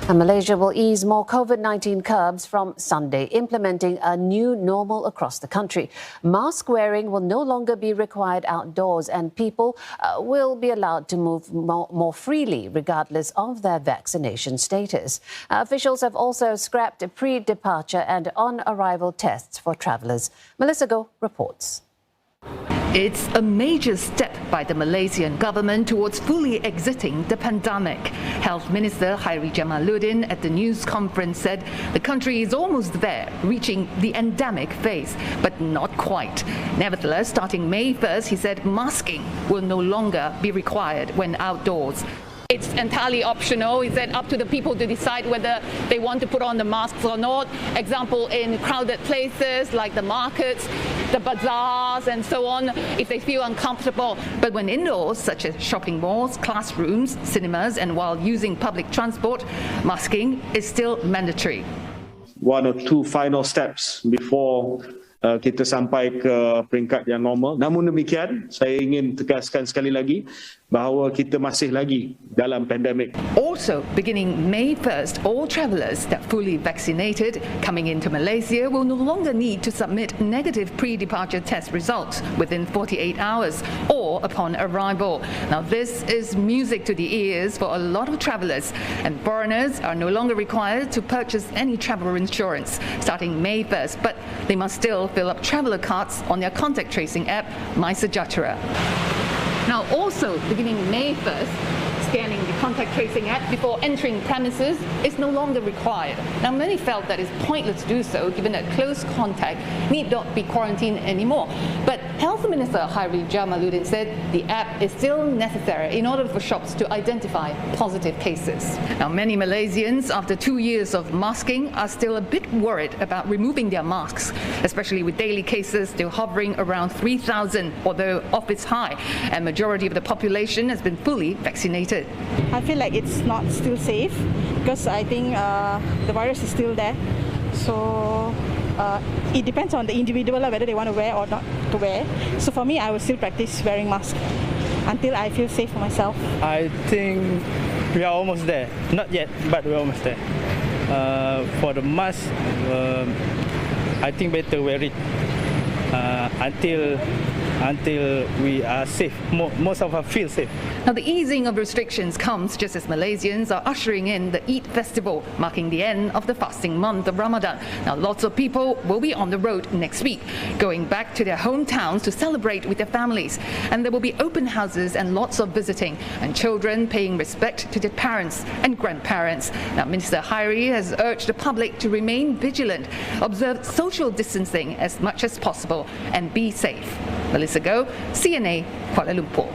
And Malaysia will ease more COVID-19 curbs from Sunday, implementing a new normal across the country. Mask wearing will no longer be required outdoors, and people will be allowed to move more freely, regardless of their vaccination status. Officials have also scrapped pre-departure and on-arrival tests for travellers. Melissa Goh reports. It's a major step by the Malaysian government towards fully exiting the pandemic. Health Minister Khairi Jamaluddin at the news conference said the country is almost there, reaching the endemic phase, but not quite. Nevertheless, starting May 1st, he said masking will no longer be required when outdoors. It's entirely optional. He said up to the people to decide whether they want to put on the masks or not. Example, in crowded places like the markets, the bazaars and so on, if they feel uncomfortable. But when indoors, such as shopping malls, classrooms, cinemas, and while using public transport, masking is still mandatory. One or two final steps before kita sampai ke peringkat yang normal. Namun demikian, saya ingin tegaskan sekali lagi bahawa kita masih lagi dalam pandemik. Also, beginning May 1st, all travellers that fully vaccinated coming into Malaysia will no longer need to submit negative pre-departure test results within 48 hours or upon arrival. Now, this is music to the ears for a lot of travellers, and foreigners are no longer required to purchase any travel insurance starting May 1st, but they must still fill up traveller cards on their contact tracing app, MySejahtera. Now, also beginning May 1st, scanning the contact tracing app before entering premises is no longer required. Now, many felt that it's pointless to do so, given that close contact need not be quarantined anymore. But Health Minister Khairi Jamaluddin said the app is still necessary in order for shops to identify positive cases. Now, many Malaysians, after 2 years of masking, are still a bit worried about removing their masks, especially with daily cases still hovering around 3,000, although off its high, and majority of the population has been fully vaccinated. I feel like it's not still safe because I think the virus is still there. So it depends on the individual whether they want to wear or not to wear. So for me, I will still practice wearing mask until I feel safe for myself. I think we are almost there. Not yet, but we're almost there. For the mask, I think better wear it until we are safe. Most of us feel safe. Now, the easing of restrictions comes just as Malaysians are ushering in the Eid festival, marking the end of the fasting month of Ramadan. Now, lots of people will be on the road next week, going back to their hometowns to celebrate with their families. And there will be open houses and lots of visiting, and children paying respect to their parents and grandparents. Now, Minister Khairi has urged the public to remain vigilant, observe social distancing as much as possible, and be safe. Melissa Goh, CNA, Kuala Lumpur.